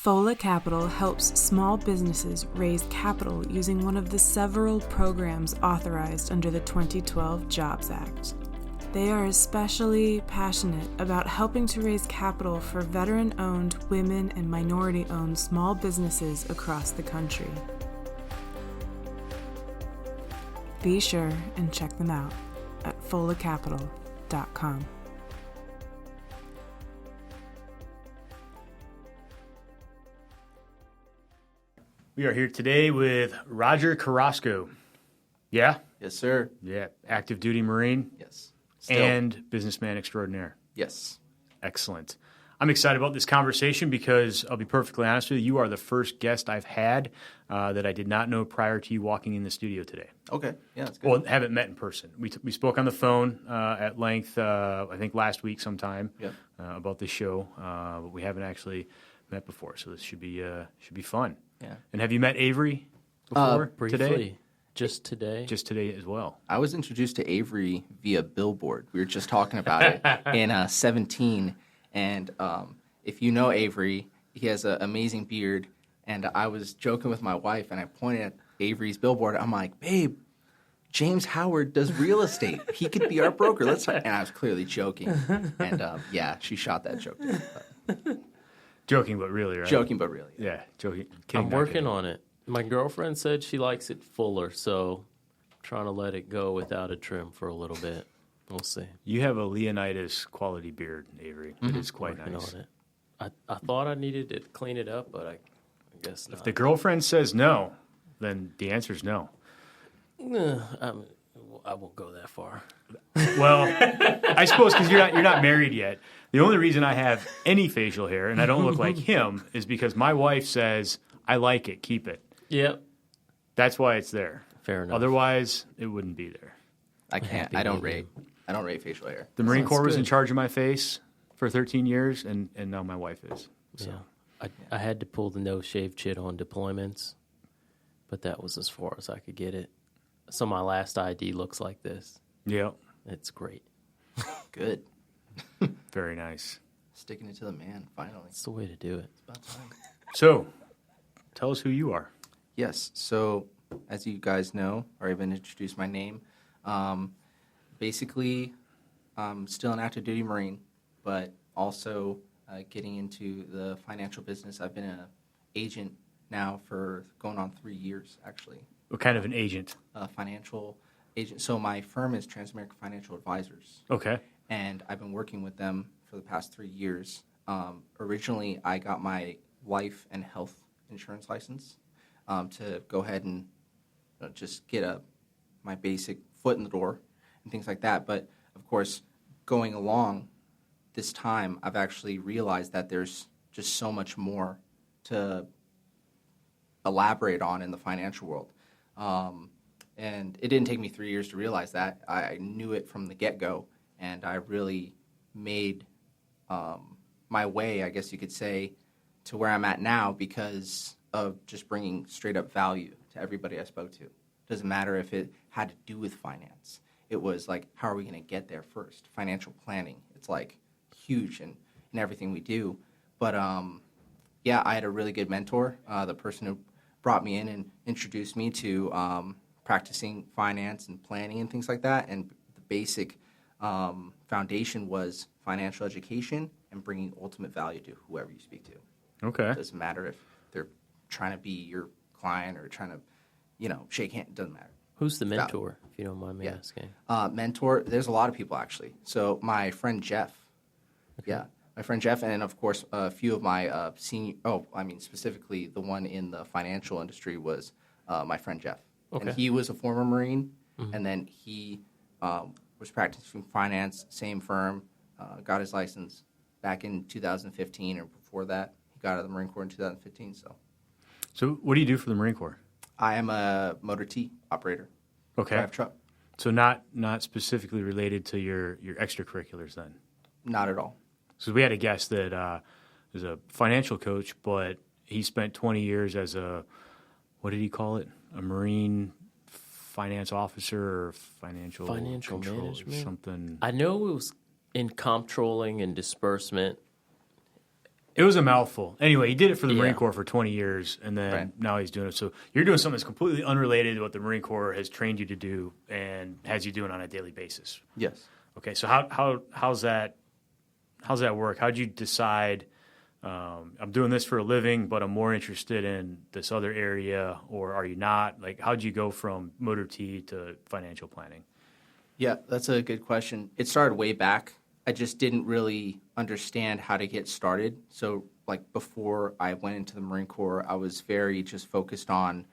Folla Capital helps small businesses raise capital using one of the several programs authorized under the 2012 Jobs Act. They are especially passionate about helping to raise capital for veteran-owned, women, and minority-owned small businesses across the country. Be sure and check them out at follacapital.com. We are here today with Roger Carrasco. Yeah? Yes, sir. Yeah. Active duty Marine. Yes. Still. And businessman extraordinaire. Yes. Excellent. I'm excited about this conversation because I'll be perfectly honest with you, you are the first guest I've had that I did not know prior to you walking in the studio today. Okay. Yeah, that's good. Well, haven't met in person. We spoke on the phone at length, I think last week sometime about the show, but we haven't actually met before, so this should be fun. Yeah. And have you met Avery before briefly, today? Just today. Just today as well. I was introduced to Avery via Billboard. We were just talking about it in 17. And if you know Avery, he has an amazing beard. And I was joking with my wife, and I pointed at Avery's billboard. I'm like, babe, James Howard does real estate. He could be our broker. Let's try. And I was clearly joking. And yeah, she shot that joke. Joking, but really, right? Joking, but really. Yeah, joking. I'm working on it. My girlfriend said she likes it fuller, so I'm trying to let it go without a trim for a little bit. We'll see. You have a Leonidas quality beard, Avery. It is quite Working nice. on it. I thought I needed to clean it up, but I guess not. If the girlfriend says no, then the answer is no. I won't go that far. Well, I suppose because you're not married yet. The only reason I have any facial hair and I don't look like him is because my wife says, I like it, keep it. Yep. That's why it's there. Fair enough. Otherwise, it wouldn't be there. I can't. I don't rate facial hair. The Marine Corps was good. in charge of my face for 13 years, and now my wife is. So. Yeah. I had to pull the no-shave chit on deployments, but that was as far as I could get it. So my last ID looks like this. Yep. It's great. Good. Very nice. Sticking it to the man, finally. It's the way to do it. It's about time. So, tell us who you are. Yes. So, as you guys know, or even introduced my name, basically, I'm still an active duty Marine, but also getting into the financial business. I've been an agent now for going on 3 years, actually. What kind of an agent? A financial agent. So my firm is Transamerica Financial Advisors. Okay. And I've been working with them for the past 3 years. Originally, I got my life and health insurance license to go ahead and just get my basic foot in the door and things like that. But, of course, going along this time, I've actually realized that there's just so much more to elaborate on in the financial world. And it didn't take me 3 years to realize that. I knew it from the get-go, and I really made my way, I guess you could say, to where I'm at now because of just bringing straight-up value to everybody I spoke to. Doesn't matter if it had to do with finance. It was like, how are we going to get there first? Financial planning. It's like huge in everything we do. But yeah, I had a really good mentor, the person who brought me in and introduced me to practicing finance and planning and things like that. And the basic foundation was financial education and bringing ultimate value to whoever you speak to. Okay. It doesn't matter if they're trying to be your client or trying to, shake hands. It doesn't matter. Who's the mentor, if you don't mind me asking? Mentor, there's a lot of people, actually. So my friend Jeff. Okay. Yeah. My friend Jeff, and of course, a few of my specifically the one in the financial industry was my friend Jeff. Okay. And he was a former Marine, and then he was practicing finance, same firm, got his license back in 2015, or before that. He got out of the Marine Corps in 2015, So what do you do for the Marine Corps? I am a motor T operator. Okay. Drive truck. So not specifically related to your extracurriculars then? Not at all. So we had a guest that is a financial coach, but he spent 20 years as what did he call it? A Marine finance officer or financial control management? Something. I know it was in comptrolling and disbursement. It was a mouthful. Anyway, he did it for the Marine Corps for 20 years, and then now he's doing it. So you're doing something that's completely unrelated to what the Marine Corps has trained you to do and has you doing on a daily basis. Yes. Okay, so how's that work? How'd you decide, I'm doing this for a living, but I'm more interested in this other area, or are you not? Like, how'd you go from motor T to financial planning? Yeah, that's a good question. It started way back. I just didn't really understand how to get started. So, like, before I went into the Marine Corps, I was very just focused on,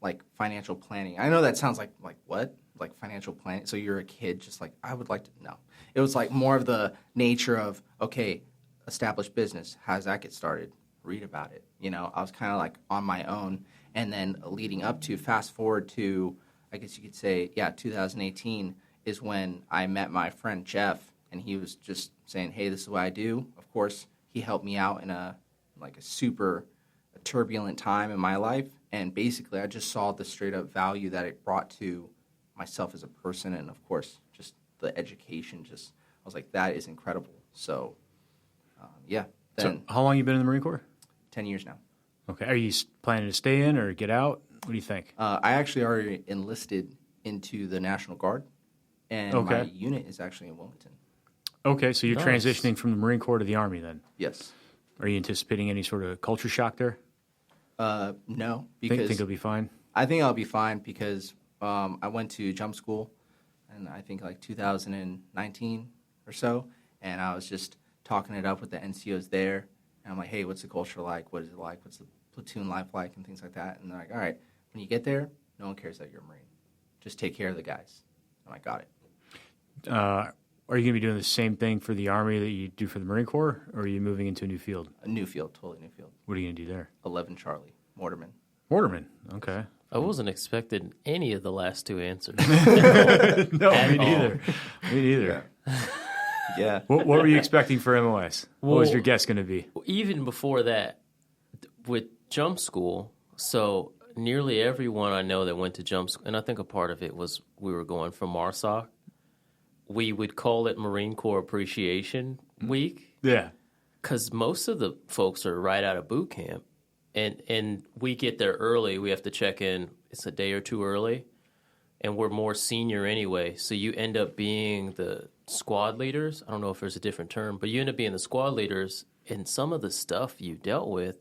like, financial planning. I know that sounds like what? Like, financial planning? So you're a kid just like, I would like to, no. It was, like, more of the nature of, okay, established business. How does that get started? Read about it. You know, I was kind of, like, on my own. And then leading up to, fast forward to, I guess you could say, 2018 is when I met my friend Jeff. And he was just saying, hey, this is what I do. Of course, he helped me out in a super turbulent time in my life. And basically, I just saw the straight-up value that it brought to myself as a person. And, of course, just the education. I was like, that is incredible. So, Then, so how long you been in the Marine Corps? 10 years now. Okay. Are you planning to stay in or get out? What do you think? I actually already enlisted into the National Guard. And my unit is actually in Wilmington. Okay, so you're transitioning from the Marine Corps to the Army then? Yes. Are you anticipating any sort of culture shock there? No, because think you'll be fine? I think I'll be fine because I went to jump school, and I think like 2019 or so, and I was just talking it up with the NCOs there, and I'm like, hey, what's the culture like? What is it like? What's the platoon life like? And things like that. And they're like, all right, when you get there, no one cares that you're a Marine. Just take care of the guys. I'm like, got it. Are you going to be doing the same thing for the Army that you do for the Marine Corps, or are you moving into a new field? A new field, totally new field. What are you going to do there? 11 Charlie, Mortarman. Mortarman, okay. I wasn't expecting any of the last two answers. No, me neither. Me neither. Yeah. What were you expecting for MOS? What was your guess going to be? Even before that, with jump school, so nearly everyone I know that went to jump school, and I think a part of it was we were going from MARSOC. We would call it Marine Corps Appreciation Week. Yeah. Because most of the folks are right out of boot camp. And we get there early. We have to check in. It's a day or two early. And we're more senior anyway. So you end up being the squad leaders. I don't know if there's a different term. But you end up being the squad leaders. And some of the stuff you dealt with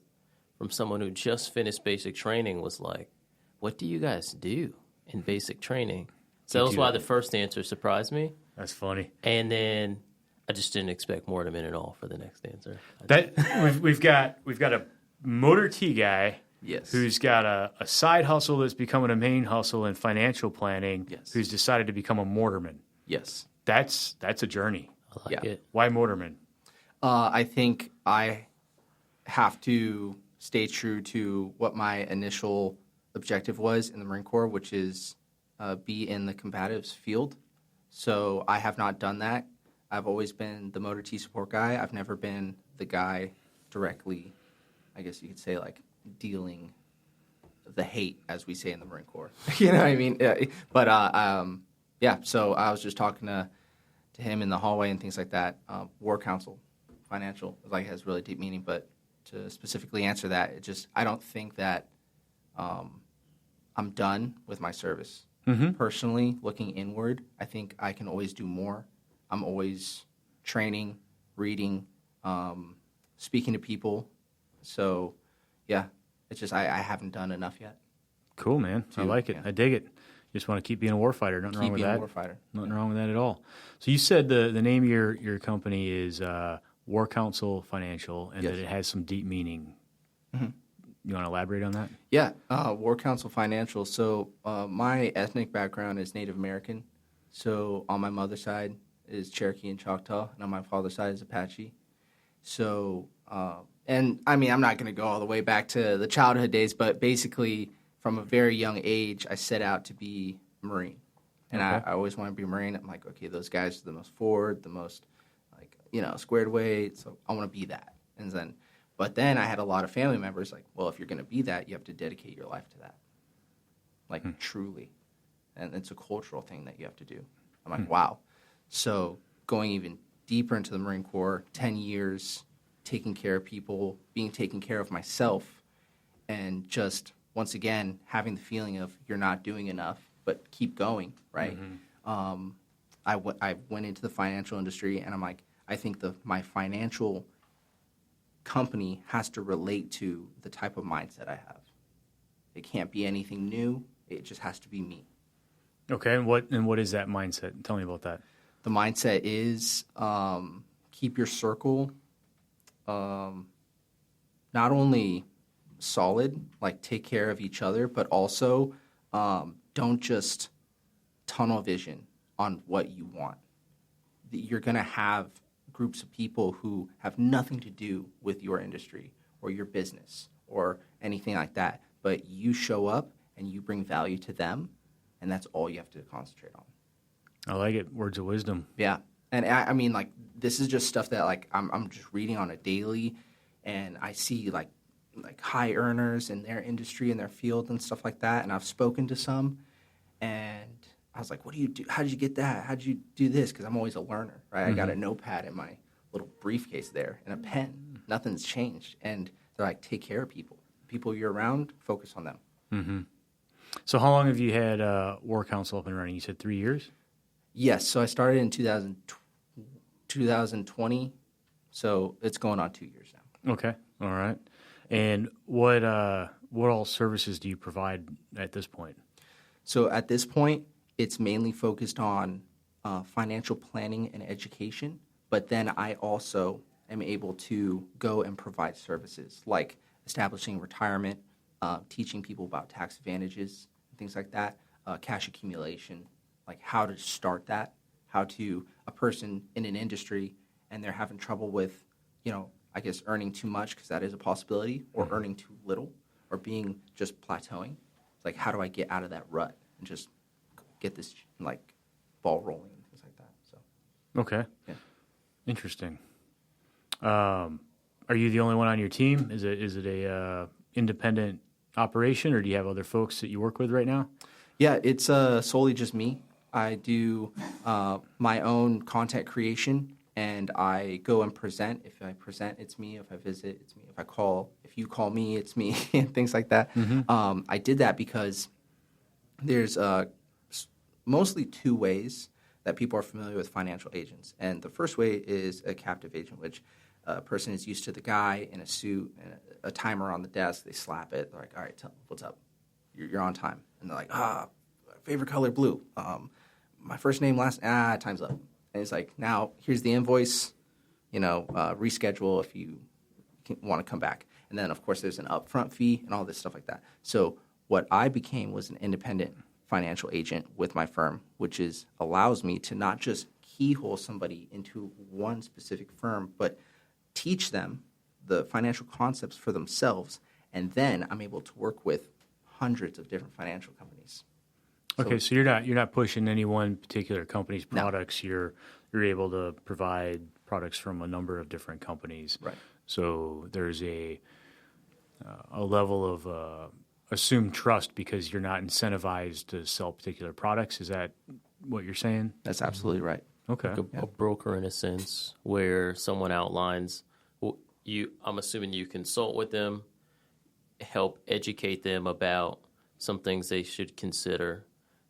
from someone who just finished basic training was like, what do you guys do in basic training? So that was why the first answer surprised me. That's funny. And then I just didn't expect Mortarman at all for the next answer. We've got a motor T guy, yes, who's got a side hustle that's becoming a main hustle in financial planning, yes, who's decided to become a Mortarman. Yes, that's a journey. I like it. Why Mortarman? I think I have to stay true to what my initial objective was in the Marine Corps, which is be in the combatives field. So I have not done that. I've always been the motor T support guy. I've never been the guy directly, I guess you could say, like, dealing the hate, as we say in the Marine Corps. You know what I mean? But, so I was just talking to him in the hallway and things like that. War Council, financial, like, has really deep meaning. But to specifically answer that, I don't think that I'm done with my service. Mm-hmm. Personally, looking inward, I think I can always do more. I'm always training, reading, speaking to people. So, yeah, it's just I haven't done enough yet. Cool, man. I like it. Yeah. I dig it. You just want to keep being a warfighter. Nothing wrong with that. Keep being a warfighter. Nothing wrong with that at all. So you said the name of your company is War Council Financial, and that it has some deep meaning. Mm-hmm. You want to elaborate on that? Yeah, War Council Financial. So my ethnic background is Native American. So on my mother's side is Cherokee and Choctaw, and on my father's side is Apache. So, and I mean, I'm not going to go all the way back to the childhood days, but basically from a very young age, I set out to be a Marine. And I always wanted to be a Marine. I'm like, okay, those guys are the most forward, the most, like, squared away. So I want to be that. But then I had a lot of family members like, well, if you're going to be that, you have to dedicate your life to that. Like, truly. And it's a cultural thing that you have to do. I'm like, wow. So going even deeper into the Marine Corps, 10 years, taking care of people, being taken care of myself, and just, once again, having the feeling of you're not doing enough, but keep going, right? Mm-hmm. I went into the financial industry, and I'm like, I think my financial company has to relate to the type of mindset I have. It can't be anything new. It just has to be me. Okay, and what is that mindset? Tell me about that. The mindset is keep your circle not only solid, like take care of each other, but also don't just tunnel vision on what you want. You're going to have groups of people who have nothing to do with your industry or your business or anything like that, but you show up and you bring value to them, and that's all you have to concentrate on. I like it. Words of wisdom. Yeah. And I mean, like, this is just stuff that, like, I'm just reading on a daily, and I see, like high earners in their industry, in their field and stuff like that, and I've spoken to some, and I was like, what do you do? How did you get that? How did you do this? Because I'm always a learner, right? Mm-hmm. I got a notepad in my little briefcase there and a pen. Nothing's changed. And they're like, take care of people. People you're around, focus on them. Mm-hmm. So how long have you had War Council up and running? You said 3 years? Yes. So I started in 2020. So it's going on 2 years now. Okay. All right. And what all services do you provide at this point? So at this point, it's mainly focused on financial planning and education, but then I also am able to go and provide services like establishing retirement, teaching people about tax advantages, and things like that, cash accumulation, like how to start that, a person in an industry and they're having trouble with, I guess earning too much, because that is a possibility, or earning too little, or being just plateauing. It's like, how do I get out of that rut and just get this like ball rolling and things like that. So okay, yeah, interesting. Are you the only one on your team? Is it a independent operation, or do you have other folks that you work with right now? Yeah, it's solely just me. I do my own content creation, and I go and present. If I present, it's me. If I visit, it's me. If you call me, it's me, and things like that. Mm-hmm. I did that because there's mostly two ways that people are familiar with financial agents. And the first way is a captive agent, which a person is used to the guy in a suit and a timer on the desk. They slap it. They're like, all right, what's up? You're on time. And they're like, favorite color, blue. My first name, last, time's up. And it's like, now here's the invoice, reschedule if you want to come back. And then, of course, there's an upfront fee and all this stuff like that. So what I became was an independent financial agent with my firm, which allows me to not just keyhole somebody into one specific firm, but teach them the financial concepts for themselves, and then I'm able to work with hundreds of different financial companies. Okay, so you're not pushing any one particular company's products. No. You're able to provide products from a number of different companies. Right. So there's a level of assumed trust because you're not incentivized to sell particular products. Is that what you're saying? That's absolutely right. Okay. Like a broker in a sense, where someone outlines, I'm assuming you consult with them, help educate them about some things they should consider,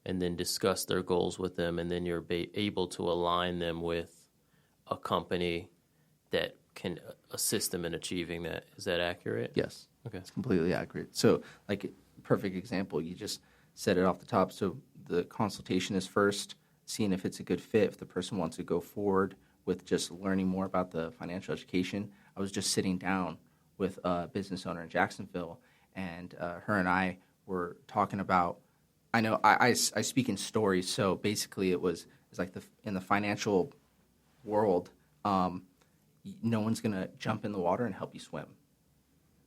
and then discuss their goals with them, and then you're able to align them with a company that can assist them in achieving that. Is that accurate? Yes. Okay. It's completely accurate. So, like, perfect example, you just said it off the top. So the consultation is first, seeing if it's a good fit, if the person wants to go forward with just learning more about the financial education. I was just sitting down with a business owner in Jacksonville, and her and I were talking about, I know I speak in stories, so basically it's like in the financial world, no one's going to jump in the water and help you swim.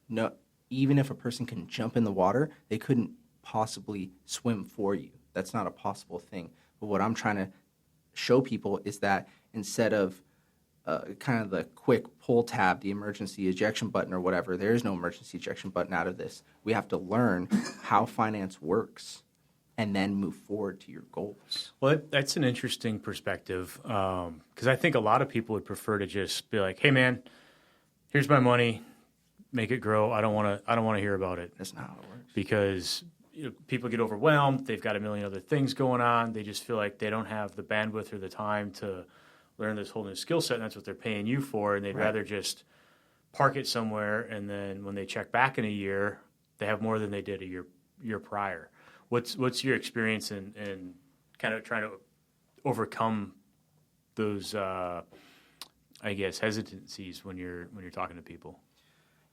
No, even if a person can jump in the water, they couldn't possibly swim for you. That's not a possible thing. But what I'm trying to show people is that instead of kind of the quick pull tab, the emergency ejection button or whatever, there is no emergency ejection button out of this. We have to learn how finance works and then move forward to your goals. Well, that's an interesting perspective because I think a lot of people would prefer to just be like, hey, man, here's my money, make it grow. I don't want to hear about it. That's not how it works. Because people get overwhelmed. They've got a million other things going on. They just feel like they don't have the bandwidth or the time to learn this whole new skill set, and that's what they're paying you for, and they'd rather just park it somewhere, and then when they check back in a year, they have more than they did a year prior. What's your experience in kind of trying to overcome those, hesitancies when you're talking to people?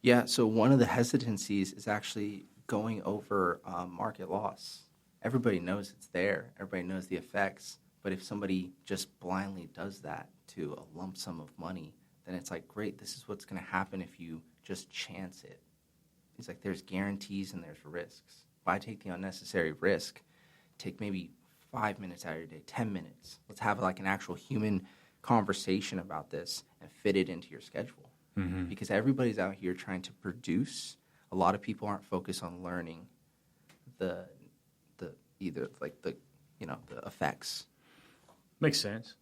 Yeah, so one of the hesitancies is actually going over market loss. Everybody knows it's there. Everybody knows the effects. But if somebody just blindly does that to a lump sum of money, then it's like, great, this is what's going to happen if you just chance it. It's like there's guarantees and there's risks. Why take the unnecessary risk? Take maybe 5 minutes out of your day, 10 minutes. Let's have like an actual human conversation about this and fit it into your schedule. Mm-hmm. Because everybody's out here trying to produce. A lot of people aren't focused on learning the effects. Makes sense.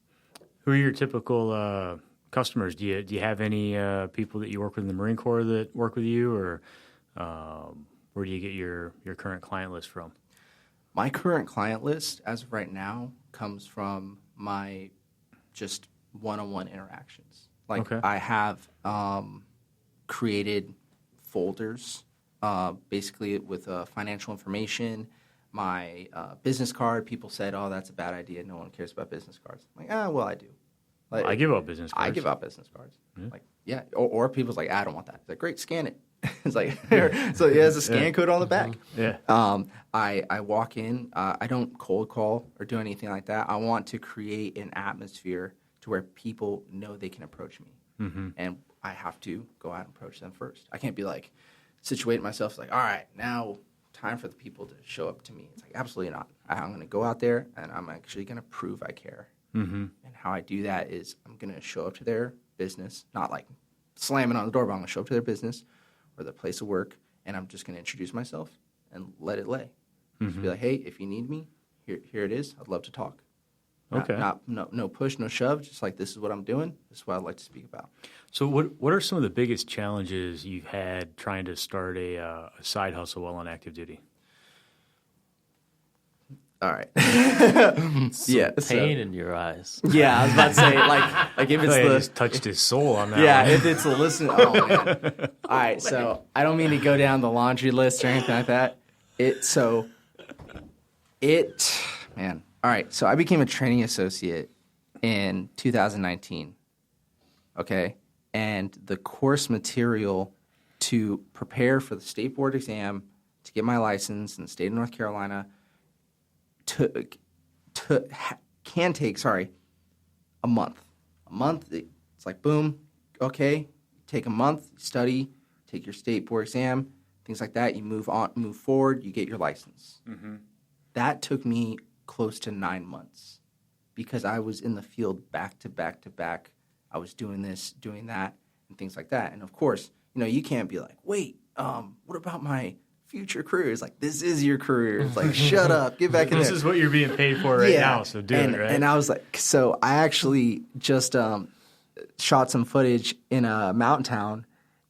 Who are your typical customers? Do you have any people that you work with in the Marine Corps that work with you, or where do you get your current client list from? My current client list, as of right now, comes from my just one-on-one interactions. I have created folders, basically with financial information, my business card. People said, "Oh, that's a bad idea. No one cares about business cards." I'm like, well, I do. Like, I give out business cards. I give out business cards. Yeah. Or people's like, I don't want that. It's like, great, scan it. It's like, so it has a scan code on the back. Yeah. I walk in. I don't cold call or do anything like that. I want to create an atmosphere to where people know they can approach me. Mm-hmm. And I have to go out and approach them first. I can't be like, situate myself like, all right, now time for the people to show up to me. It's like, absolutely not. I'm going to go out there and I'm actually going to prove I care. Mm-hmm. And how I do that is I'm going to show up to their business, not like slamming on the door, but I'm going to show up to their business or their place of work, and I'm just going to introduce myself and let it lay. Mm-hmm. Just be like, hey, if you need me, here it is. I'd love to talk. Okay. No push, no shove. Just like, this is what I'm doing. This is what I'd like to speak about. So what are some of the biggest challenges you've had trying to start a side hustle while on active duty? All right. Pain in your eyes. Yeah, I was about to say, like if it's just touched his soul on that. Yeah, one. if it's the listen. Oh man. All right, so I don't mean to go down the laundry list or anything like that. Man. All right, so I became a training associate in 2019. Okay, and the course material to prepare for the state board exam to get my license in the state of North Carolina can take a month. It's like, boom, okay, take a month, study, take your state board exam, things like that. You move forward, you get your license. Mm-hmm. That took me close to 9 months because I was in the field back to back to back. I was doing this, doing that, and things like that. And of course, you can't be like, wait, what about my future career? It's like, this is your career. It's like, shut up, get back in there. This is what you're being paid for right now, so do it, right? And I was like, so I actually just shot some footage in a mountain town,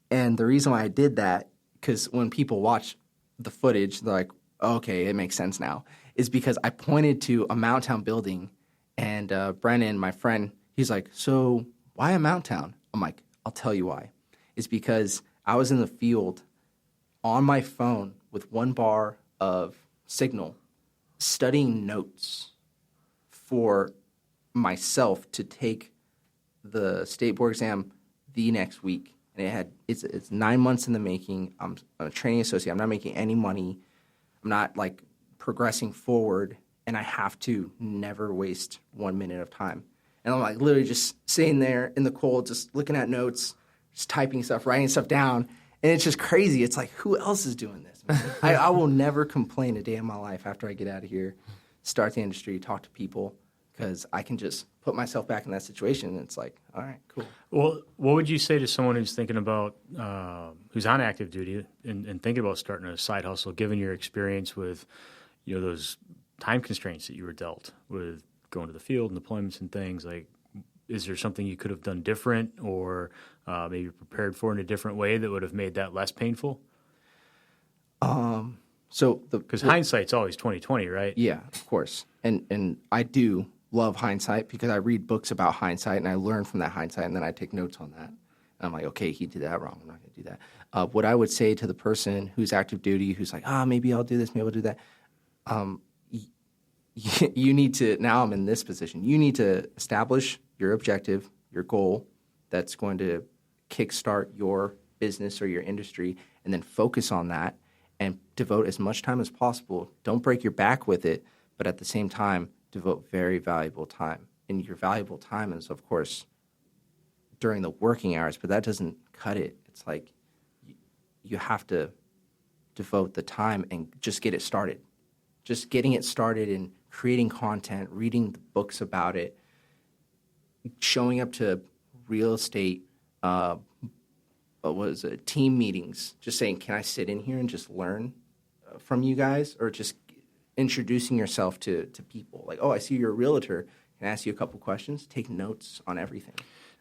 and the reason why I did that, because when people watch the footage, they're like, okay, it makes sense now, is because I pointed to a mountain town building, and Brennan, my friend, he's like, so why a mountain town? I'm like, I'll tell you why. It's because I was in the field on my phone with 1 bar of signal, studying notes for myself to take the state board exam the next week. And it's 9 months in the making. I'm a training associate. I'm not making any money. I'm not like progressing forward, and I have to never waste 1 minute of time. And I'm like literally just sitting there in the cold, just looking at notes, just typing stuff, writing stuff down. And it's just crazy. It's like, who else is doing this? I will never complain a day in my life after I get out of here, start the industry, talk to people, because I can just put myself back in that situation. And it's like, all right, cool. Well, what would you say to someone who's thinking about, who's on active duty and thinking about starting a side hustle, given your experience with, those time constraints that you were dealt with going to the field and deployments and things? Like, is there something you could have done different or maybe prepared for in a different way that would have made that less painful? Because hindsight's always 20/20, right? Yeah, of course. And I do love hindsight because I read books about hindsight and I learn from that hindsight and then I take notes on that. And I'm like, okay, he did that wrong. I'm not going to do that. What I would say to the person who's active duty, who's like, maybe I'll do this, maybe I'll do that. You need to, now I'm in this position, you need to establish your objective, your goal that's going to kickstart your business or your industry, and then focus on that and devote as much time as possible. Don't break your back with it, but at the same time, devote very valuable time. And your valuable time is, of course, during the working hours, but that doesn't cut it. It's like you have to devote the time and just get it started. Just getting it started and creating content, reading the books about it, showing up to real estate, team meetings, just saying, can I sit in here and just learn from you guys? Or just introducing yourself to people. Like, I see you're a realtor. Can I ask you a couple questions? Take notes on everything.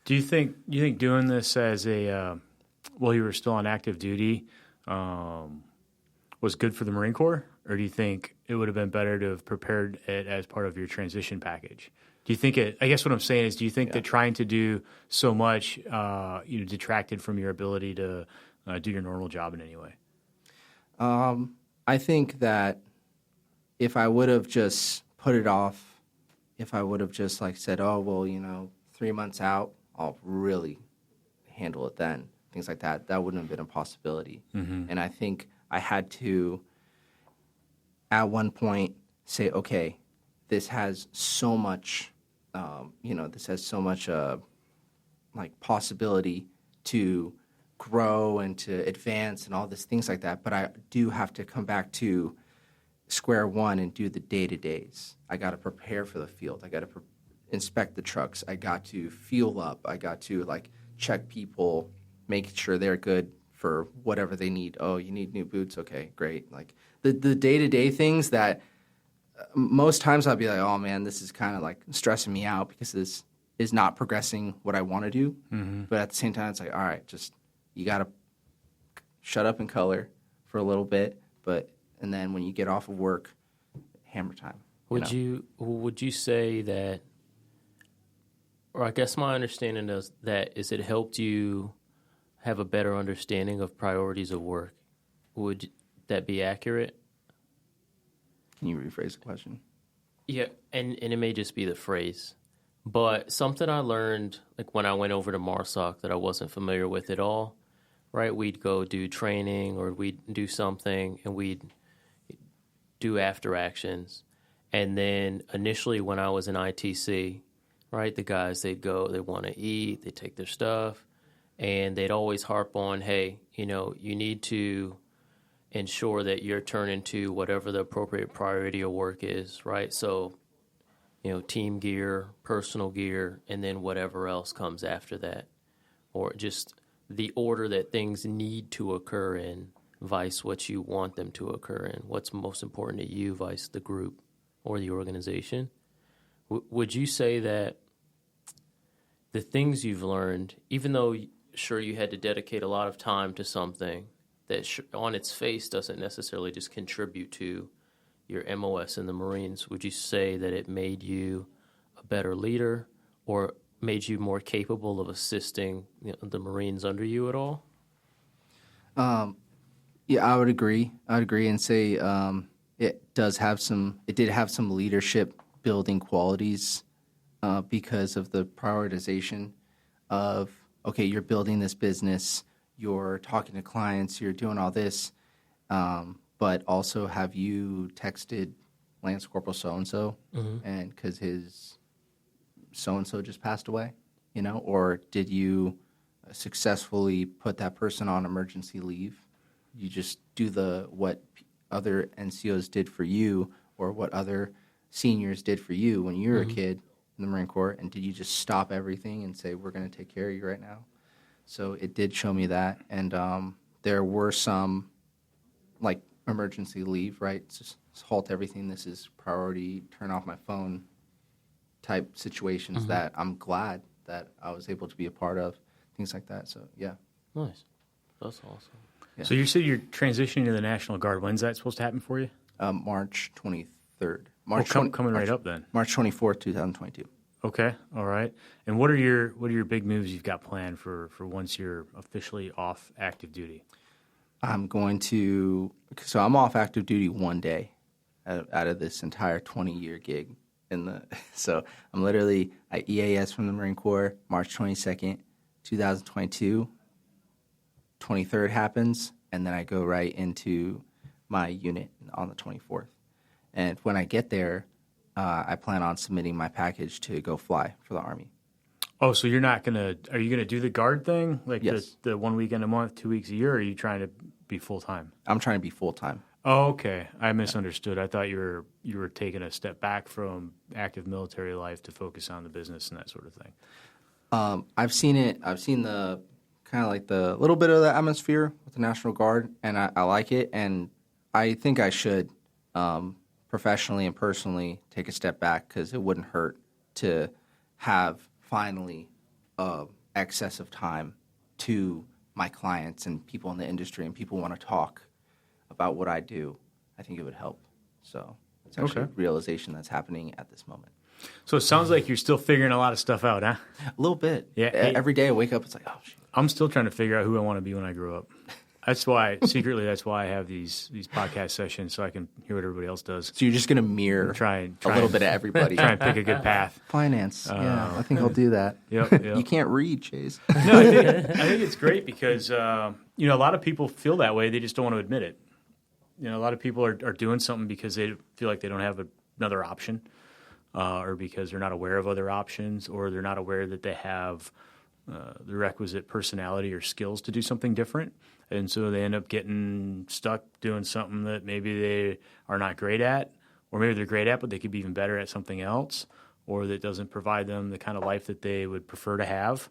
Do you think doing this as while you were still on active duty was good for the Marine Corps? Or do you think it would have been better to have prepared it as part of your transition package? Do you think I guess what I'm saying is, do you think that trying to do so much, detracted from your ability to do your normal job in any way? I think that if I would have just put it off, if I would have just said, 3 months out, I'll really handle it then, things like that, that wouldn't have been a possibility. Mm-hmm. And I think I had to, at one point, say, okay, this has so much, possibility to grow and to advance and all these things like that. But I do have to come back to square one and do the day-to-days. I got to prepare for the field. I got to inspect the trucks. I got to fuel up. I got to check people, make sure they're good for whatever they need. Oh, you need new boots? Okay, great. The day-to-day things that most times I'll be like, oh man, this is kind of stressing me out because this is not progressing what I want to do. Mm-hmm. But at the same time, it's all right, just you got to shut up and color for a little bit, and then when you get off of work, hammer time. Would you say that, or I guess my understanding is that it helped you have a better understanding of priorities of work? Would that be accurate? Can you rephrase the question? Yeah, and it may just be the phrase. But something I learned when I went over to MARSOC that I wasn't familiar with at all, right? We'd go do training or we'd do something and we'd do after actions. And then initially when I was in ITC, right, the guys, they'd go, they want to eat, they take their stuff, and they'd always harp on, hey, you need to ensure that you're turning to whatever the appropriate priority of work is, right? So, team gear, personal gear, and then whatever else comes after that. Or just the order that things need to occur in, vice what you want them to occur in. What's most important to you, vice the group or the organization. Would you say that the things you've learned, even though sure you had to dedicate a lot of time to something that on its face doesn't necessarily just contribute to your MOS in the Marines, would you say that it made you a better leader or made you more capable of assisting the Marines under you at all? Yeah, I would agree. And say it did have some leadership building qualities because of the prioritization of, okay, you're building this business, you're talking to clients, you're doing all this, but also have you texted Lance Corporal so-and-so, and because his so-and-so just passed away, or did you successfully put that person on emergency leave? You just do what other NCOs did for you or what other seniors did for you when you were a kid in the Marine Corps, and did you just stop everything and say, we're going to take care of you right now? So it did show me that, and there were some, emergency leave, right? Just halt everything, this is priority, turn off my phone type situations that I'm glad that I was able to be a part of, things like that. So, yeah. Nice. That's awesome. Yeah. So you said you're transitioning to the National Guard. When's that supposed to happen for you? March 23rd. Coming right up then. March 24th, 2022. Okay, all right. And what are your big moves you've got planned for once you're officially off active duty? I'm off active duty one day out of this entire 20-year gig. So I'm literally at EAS from the Marine Corps, March 22nd, 2022. 23rd happens, and then I go right into my unit on the 24th. And when I get there, I plan on submitting my package to go fly for the Army. Oh, so are you gonna do the Guard thing? Like yes. the 1 weekend a month, 2 weeks a year, or are you trying to be full-time? I'm trying to be full-time. Oh, okay. I misunderstood. I thought you were taking a step back from active military life to focus on the business and that sort of thing. I've seen it. I've seen the kind of like the little bit of the atmosphere with the National Guard, and I like it. And I think I should professionally and personally take a step back because it wouldn't hurt to have finally excess of time to my clients and people in the industry, and people want to talk about what I do. I think it would help. So it's actually a realization that's happening at this moment. So it sounds like you're still figuring a lot of stuff out, huh? A little bit. Yeah. Every day I wake up, it's like, oh, shit. I'm still trying to figure out who I want to be when I grow up. That's why I have these podcast sessions so I can hear what everybody else does. So you're just going to mirror a little bit of everybody. Try and pick a good path. Finance. Yeah, I think I'll do that. Yep. You can't read, Chase. No, I think it's great because a lot of people feel that way. They just don't want to admit it. A lot of people are doing something because they feel like they don't have another option, or because they're not aware of other options, or they're not aware that they have the requisite personality or skills to do something different. And so they end up getting stuck doing something that maybe they are not great at, or maybe they're great at, but they could be even better at something else, or that doesn't provide them the kind of life that they would prefer to have.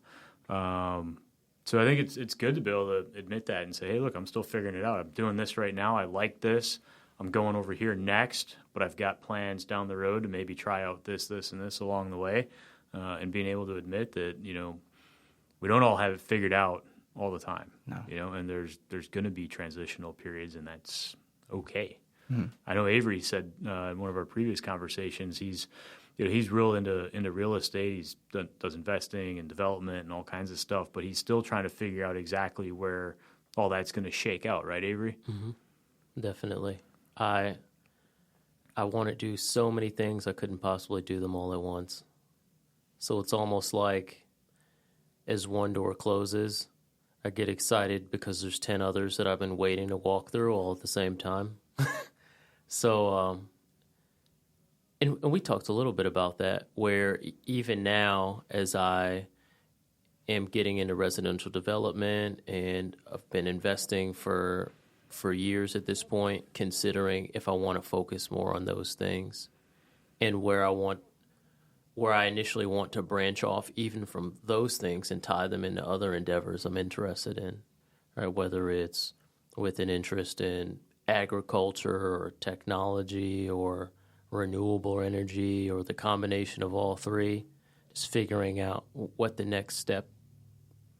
So I think it's good to be able to admit that and say, hey, look, I'm still figuring it out. I'm doing this right now. I like this. I'm going over here next, but I've got plans down the road to maybe try out this, and this along the way, and being able to admit that, we don't all have it figured out all the time. No. And there's going to be transitional periods, and that's okay. Mm-hmm. I know Avery said in one of our previous conversations, he's real into real estate. He's does investing and development and all kinds of stuff, but he's still trying to figure out exactly where all that's going to shake out, right, Avery? Mm-hmm. Definitely. I want to do so many things, I couldn't possibly do them all at once. So it's almost like as one door closes, I get excited because there's 10 others that I've been waiting to walk through all at the same time. So, and we talked a little bit about that, where even now, as I am getting into residential development and I've been investing for years at this point, considering if I want to focus more on those things and where I initially want to branch off even from those things and tie them into other endeavors I'm interested in, right? Whether it's with an interest in agriculture or technology or renewable energy or the combination of all three, just figuring out what next step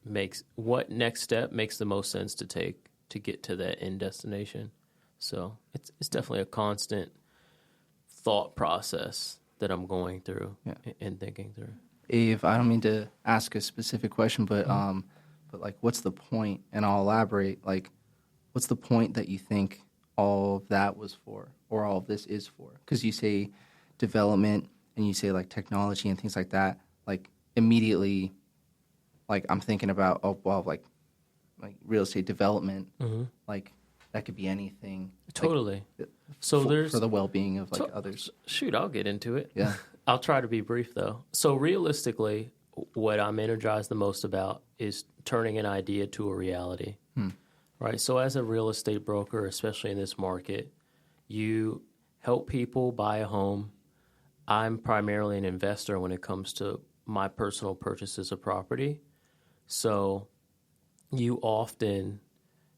makes the most sense to take to get to that end destination. So it's definitely a constant thought process that I'm going through and thinking through. Ave, I don't mean to ask a specific question, but like, what's the point? And I'll elaborate. Like, what's the point that you think all of that was for, or all of this is for? Because you say development and you say like technology and things like that. Like immediately, like I'm thinking about like real estate development. Mm-hmm. Like that could be anything. Totally. Like, so there's for the well-being of like others. Shoot, I'll get into it. Yeah. I'll try to be brief though. So realistically, what I'm energized the most about is turning an idea to a reality. Right. So as a real estate broker, especially in this market, you help people buy a home. I'm primarily an investor when it comes to my personal purchases of property. So you often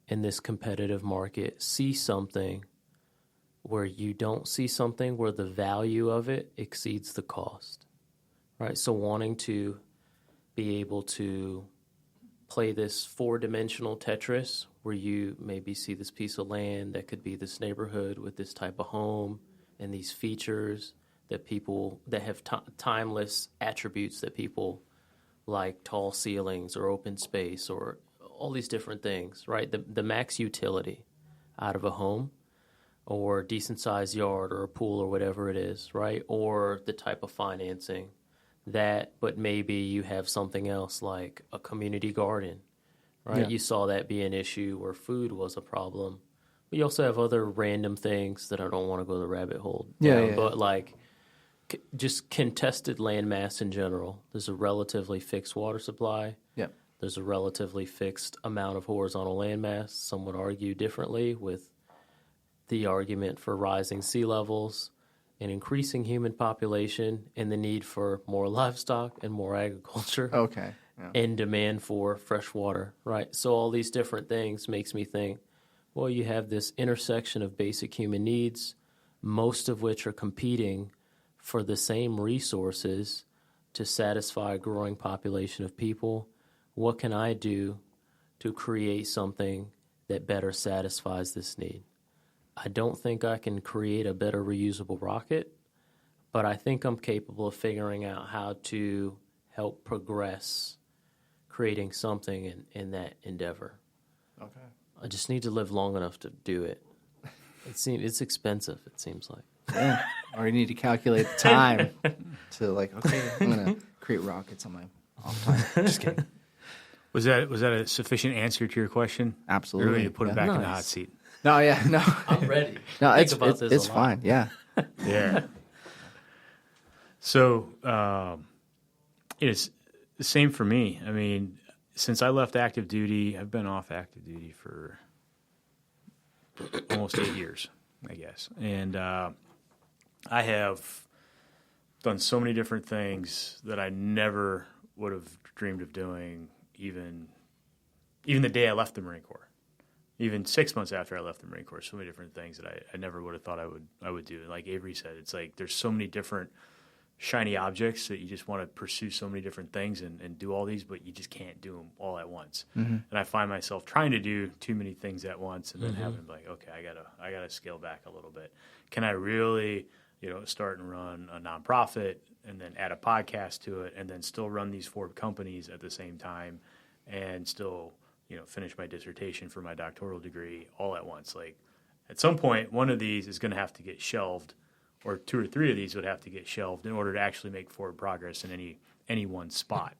in this competitive market see something where you don't see something where the value of it exceeds the cost, right? So wanting to be able to play this 4-dimensional Tetris where you maybe see this piece of land that could be this neighborhood with this type of home and these features that people that have timeless attributes that people like, tall ceilings or open space or all these different things, right? The max utility out of a home or decent sized yard or a pool or whatever it is, right? Or the type of financing that, but maybe you have something else like a community garden, right? Yeah. You saw that be an issue where food was a problem. But you also have other random things that I don't want to go the rabbit hole down, but like just contested land mass in general. There's a relatively fixed water supply. Yeah. There's a relatively fixed amount of horizontal land mass. Some would argue differently with the argument for rising sea levels, an increasing human population, and the need for more livestock and more agriculture. Okay. Yeah. And demand for fresh water, right? So all these different things makes me think, well, you have this intersection of basic human needs, most of which are competing for the same resources to satisfy a growing population of people. What can I do to create something that better satisfies this need? I don't think I can create a better reusable rocket, but I think I'm capable of figuring out how to help progress creating something in that endeavor. Okay. I just need to live long enough to do it. It's expensive, it seems like. Yeah. Or you need to calculate the time to like, okay, I'm going to create rockets on my off time. Just kidding. Was that a sufficient answer to your question? Absolutely. Or do you put it back in the hot Nice. seat? No, yeah, no. I'm ready. No, Think it's about this it's a lot. fine. Yeah. Yeah. So it's the same for me. I mean, since I left active duty, I've been off active duty for almost 8 years, I guess. And I have done so many different things that I never would have dreamed of doing even the day I left the Marine Corps. Even 6 months after I left the Marine Corps, so many different things that I never would have thought I would do. Like Avery said, it's like there's so many different shiny objects that you just want to pursue so many different things and do all these, but you just can't do them all at once. Mm-hmm. And I find myself trying to do too many things at once, and then having like, okay, I gotta scale back a little bit. Can I really, start and run a nonprofit, and then add a podcast to it, and then still run these 4 companies at the same time, and still finish my dissertation for my doctoral degree all at once? Like, at some point, one of these is going to have to get shelved, or 2 or 3 of these would have to get shelved in order to actually make forward progress in any one spot.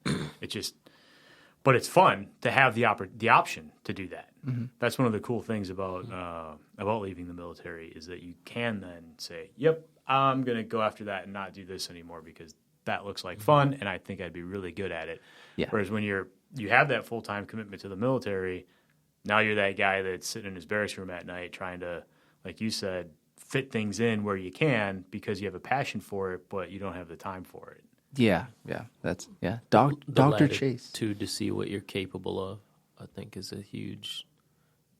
But it's fun to have the option to do that. Mm-hmm. That's one of the cool things about leaving the military, is that you can then say, "Yep, I'm going to go after that and not do this anymore because that looks like fun, and I think I'd be really good at it." Yeah. Whereas when you have that full-time commitment to the military, now you're that guy that's sitting in his barracks room at night trying to, like you said, fit things in where you can because you have a passion for it, but you don't have the time for it. Yeah. That's The Dr. Chase. to see what you're capable of, I think, is a huge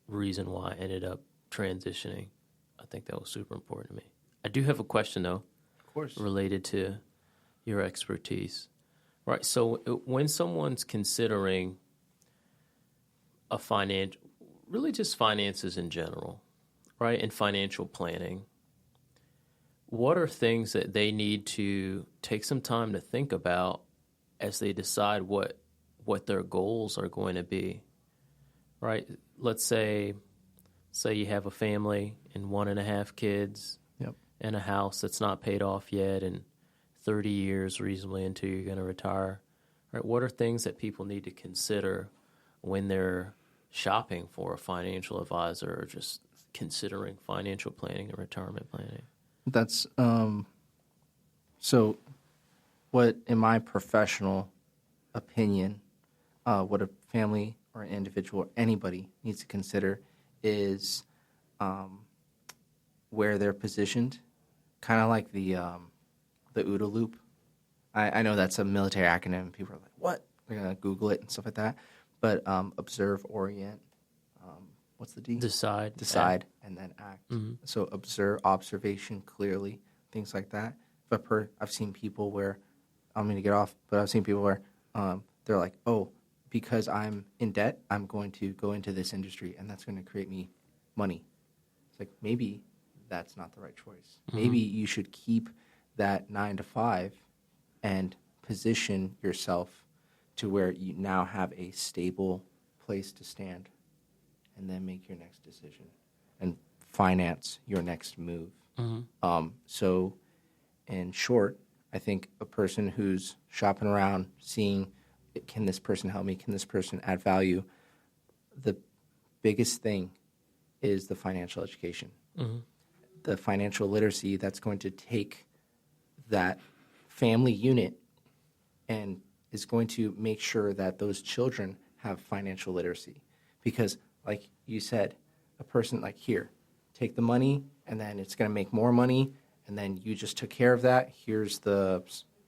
reason why I ended up transitioning. I think that was super important to me. I do have a question, though, Of course. related to your expertise. Right, so when someone's considering really just finances in general, right, and financial planning, what are things that they need to take some time to think about as they decide what their goals are going to be, right? Let's say you have a family and 1.5 kids, Yep. and a house that's not paid off yet, and 30 years reasonably until you're going to retire. Right? What are things that people need to consider when they're shopping for a financial advisor or just considering financial planning and retirement planning? That's so what, in my professional opinion, what a family or an individual or anybody needs to consider is where they're positioned, kind of like the OODA loop. I know that's a military acronym. People are like, what? They're going to Google it and stuff like that. But observe, orient, what's the D? Decide, and then act. Mm-hmm. So observation, clearly, things like that. I've seen people where, I'm going to get off, but I've seen people where they're like, oh, because I'm in debt, I'm going to go into this industry, and that's going to create me money. It's like, maybe that's not the right choice. Maybe you should keep that 9 to 5 and position yourself to where you now have a stable place to stand, and then make your next decision and finance your next move. So in short, I think a person who's shopping around, seeing, can this person help me? Can this person add value? The biggest thing is the financial education. The financial literacy that's going to take that family unit and is going to make sure that those children have financial literacy. Because like you said, a person like, here, take the money, and then it's going to make more money, and then you just took care of that. Here's the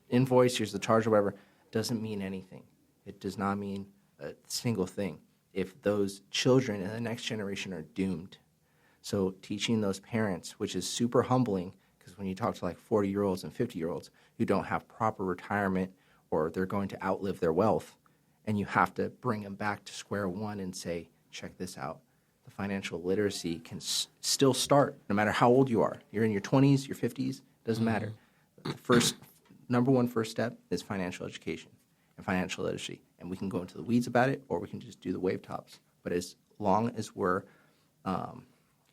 invoice, here's the charge or whatever. Doesn't mean anything. It does not mean a single thing if those children in the next generation are doomed. So teaching those parents, which is super humbling, because when you talk to like 40-year-olds and 50-year-olds who don't have proper retirement or they're going to outlive their wealth, and you have to bring them back to square one and say, check this out. The financial literacy can still start no matter how old you are. You're in your 20s, your 50s, doesn't matter. The number one first step is financial education and financial literacy. And we can go into the weeds about it, or we can just do the wave tops. But as long as we're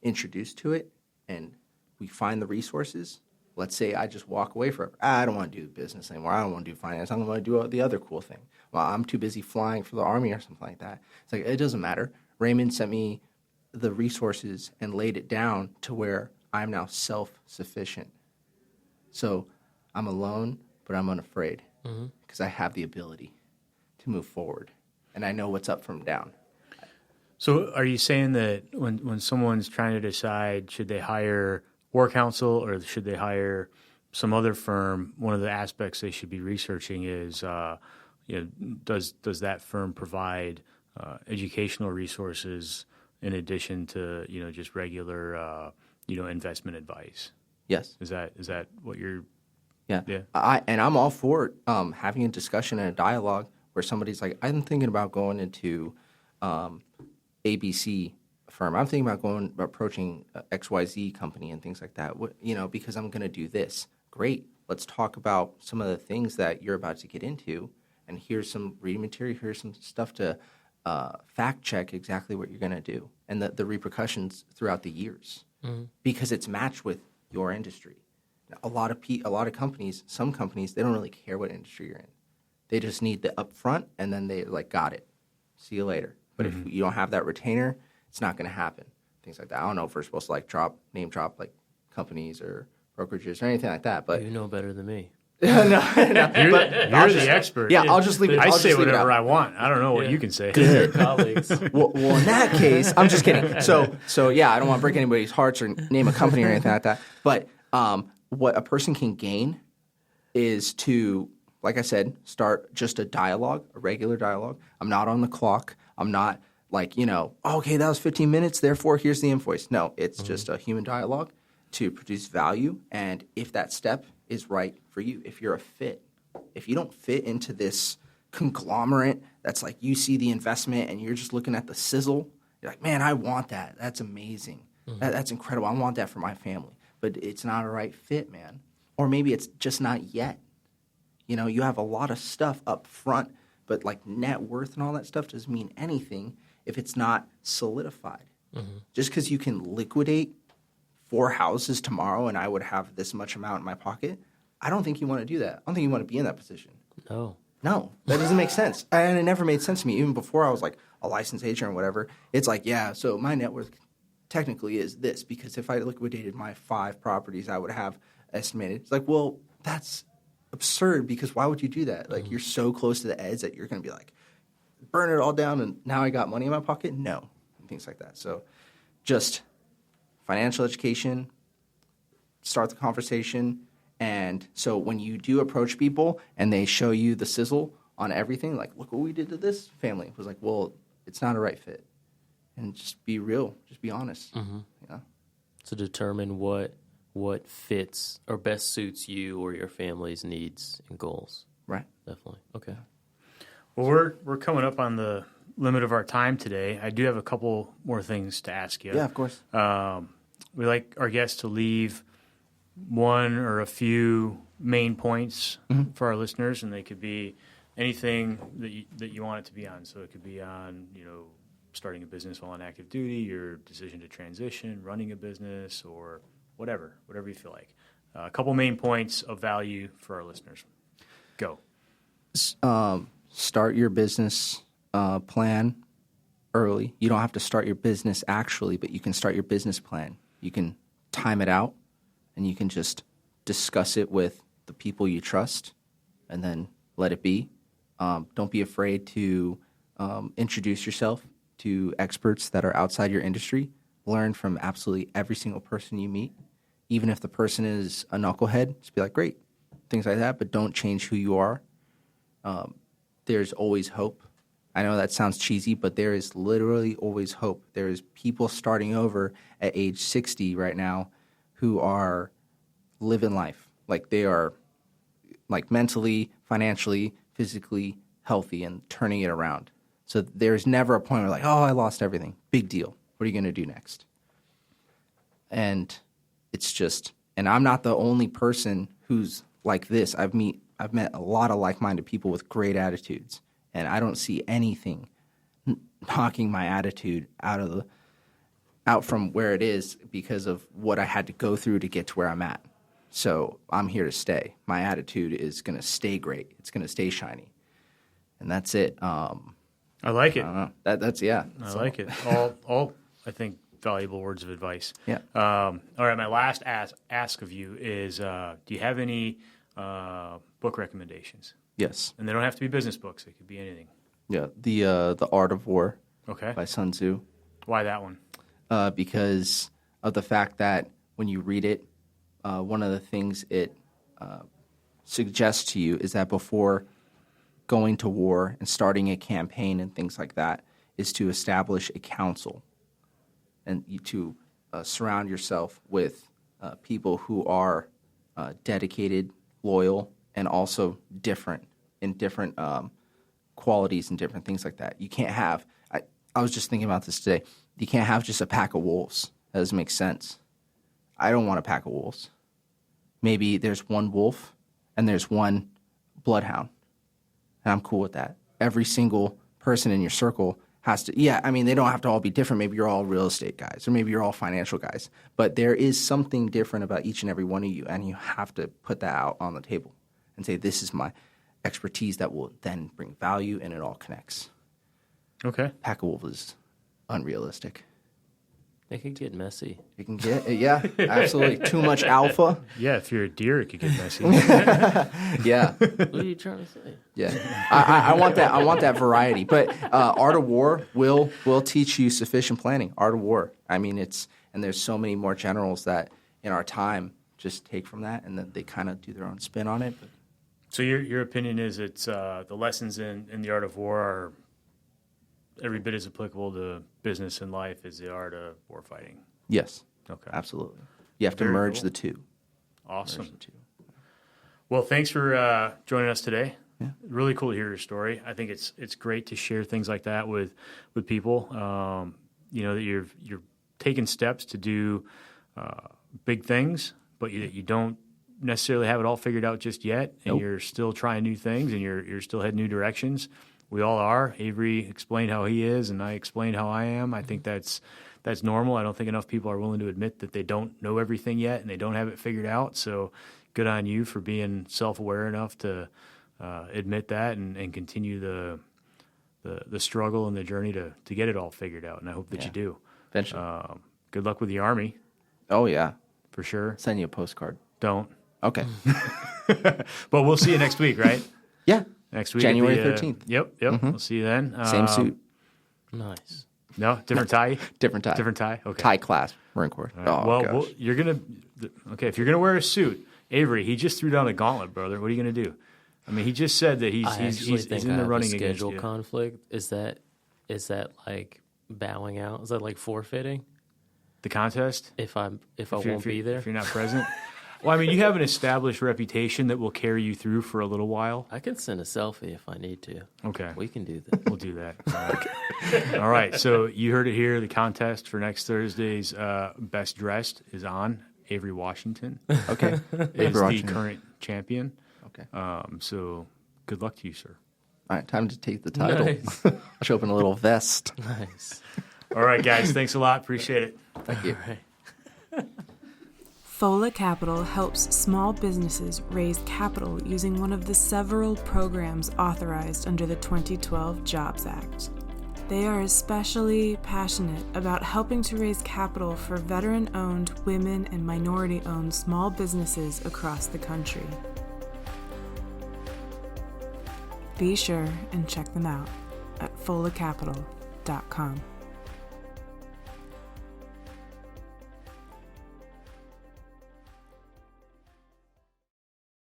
introduced to it and we find the resources, let's say I just walk away from it. I don't want to do business anymore. I don't want to do finance. I don't want to do the other cool thing. Well, I'm too busy flying for the Army or something like that. It's like, it doesn't matter. Raymond sent me the resources and laid it down to where I'm now self-sufficient. So I'm alone, but I'm unafraid because I have the ability to move forward, and I know what's up from down. So are you saying that when someone's trying to decide should they hire War Council or should they hire some other firm, one of the aspects they should be researching is, does that firm provide educational resources in addition to just regular investment advice? Yes. Is that what you're? Yeah. I'm all for having a discussion and a dialogue where somebody's like, I'm thinking about going into ABC firm. I'm thinking about approaching XYZ company and things like that. Because I'm going to do this. Great. Let's talk about some of the things that you're about to get into, and here's some reading material. Here's some stuff to fact check exactly what you're going to do and the repercussions throughout the years, because it's matched with your industry. A lot of companies, some companies, they don't really care what industry you're in. They just need the upfront, and then they got it. See you later. But if you don't have that retainer, it's not going to happen. Things like that. I don't know if we're supposed to name drop companies or brokerages or anything like that. But you know better than me. No. You're the expert. Yeah, I'll just leave it. I say whatever I want. I don't know what you can say. Good. Colleagues. Well, in that case, I'm just kidding. So yeah, I don't want to break anybody's hearts or name a company or anything like that. But what a person can gain is to, like I said, start just a dialogue, a regular dialogue. I'm not on the clock. I'm not okay, that was 15 minutes, therefore here's the invoice. No, it's just a human dialogue to produce value. And if that step is right for you, if you're a fit, if you don't fit into this conglomerate that's like you see the investment and you're just looking at the sizzle, you're like, man, I want that. That's amazing. That's incredible. I want that for my family. But it's not a right fit, man. Or maybe it's just not yet. You have a lot of stuff up front, but net worth and all that stuff doesn't mean anything if it's not solidified. Just because you can liquidate 4 houses tomorrow and I would have this much amount in my pocket, I don't think you want to do that. I don't think you want to be in that position. No, that doesn't make sense. And it never made sense to me. Even before I was a licensed agent or whatever, it's so my net worth technically is this, because if I liquidated my 5 properties, I would have estimated. It's well, that's absurd, because why would you do that? You're so close to the edge that you're going to be burn it all down and now I got money in my pocket? No, and things like that. So just financial education, start the conversation. And so when you do approach people and they show you the sizzle on everything, look what we did to this family. It was well, it's not a right fit. And just be real, just be honest. Yeah. To determine what fits or best suits you or your family's needs and goals. Right. Definitely. Okay. Well, we're coming up on the limit of our time today. I do have a couple more things to ask you. Yeah, of course. We like our guests to leave one or a few main points for our listeners, and they could be anything that you want it to be on. So it could be on, starting a business while on active duty, your decision to transition, running a business, or whatever you feel like. A couple main points of value for our listeners. Go. Start your business plan early. You don't have to start your business actually, but you can start your business plan. You can time it out, and you can just discuss it with the people you trust, and then let it be. Don't be afraid to introduce yourself to experts that are outside your industry. Learn from absolutely every single person you meet. Even if the person is a knucklehead, just be like, great, things like that, but don't change who you are. There's always hope. I know that sounds cheesy, but there is literally always hope. There is people starting over at age 60 right now who are living life. Like they are like mentally, financially, physically healthy and turning it around. So there's never a point where like, oh, I lost everything. Big deal. What are you going to do next? And it's just, and I'm not the only person who's like this. I've met a lot of like-minded people with great attitudes, and I don't see anything knocking my attitude out from where it is because of what I had to go through to get to where I'm at. So I'm here to stay. My attitude is going to stay great. It's going to stay shiny, and that's it. I like it. I don't know. That's yeah. I like it. All I think valuable words of advice. Yeah. All right. My last ask of you is: do you have any book recommendations? Yes. And they don't have to be business books. They could be anything. Yeah. The Art of War. Okay. By Sun Tzu. Why that one? Because of the fact that when you read it, one of the things it suggests to you is that before going to war and starting a campaign and things like that is to establish a council and to surround yourself with people who are dedicated, loyal, and also different in different qualities and different things like that. You can't have I was just thinking about this today. You can't have just a pack of wolves. That doesn't make sense. I don't want a pack of wolves. Maybe there's one wolf and there's one bloodhound. And I'm cool with that. Every single person in your circle has to, they don't have to all be different. Maybe you're all real estate guys or maybe you're all financial guys. But there is something different about each and every one of you, and you have to put that out on the table and say, this is my expertise that will then bring value, and it all connects. Okay. Pack of wolves is unrealistic. It can get messy. It can get, absolutely. Too much alpha. Yeah, if you're a deer, it could get messy. Yeah. What are you trying to say? Yeah, I want that. I want that variety. But Art of War will teach you sufficient planning. Art of War. I mean, and there's so many more generals that in our time just take from that, and then they kind of do their own spin on it. But. So your opinion is it's the lessons in the Art of War are every bit as applicable to business and life as the art of war fighting. Yes. Okay. Absolutely. You have to Very merge cool. the two. Awesome. Well, thanks for joining us today. Yeah. Really cool to hear your story. I think it's great to share things like that with people. That you're taking steps to do big things, but you don't necessarily have it all figured out just yet, and you're still trying new things, and you're still heading new directions. We all are. Avery explained how he is, and I explained how I am. I think that's normal. I don't think enough people are willing to admit that they don't know everything yet and they don't have it figured out. So good on you for being self-aware enough to admit that and continue the struggle and the journey to get it all figured out. And I hope that you do. Eventually. Good luck with the Army. Oh, yeah. For sure. Send you a postcard. Don't. Okay. But we'll see you next week, right? Yeah. Next week. January 13th. Yep. Mm-hmm. We'll see you then. Same suit. Nice. No? Different tie? Different tie. Different tie? Okay. Tie class, Marine Corps. Right. Oh, gosh. You're going to... Okay, if you're going to wear a suit, Avery, he just threw down the gauntlet, brother. What are you going to do? I mean, he just said that he's in the running against you. Schedule conflict. Is that like bowing out? Is that like forfeiting? The contest? If I won't be there? If you're not present? Well, I mean, you have an established reputation that will carry you through for a little while. I can send a selfie if I need to. Okay. We can do that. We'll do that. All right. So you heard it here. The contest for next Thursday's Best Dressed is on. Avery Washington Okay. is the current champion. Okay. So good luck to you, sir. All right, time to take the title. Nice. I'll show up in a little vest. Nice. All right, guys. Thanks a lot. Appreciate it. Thank you. Right. Folla Capital helps small businesses raise capital using one of the several programs authorized under the 2012 Jobs Act. They are especially passionate about helping to raise capital for veteran-owned, women, and minority-owned small businesses across the country. Be sure and check them out at follacapital.com.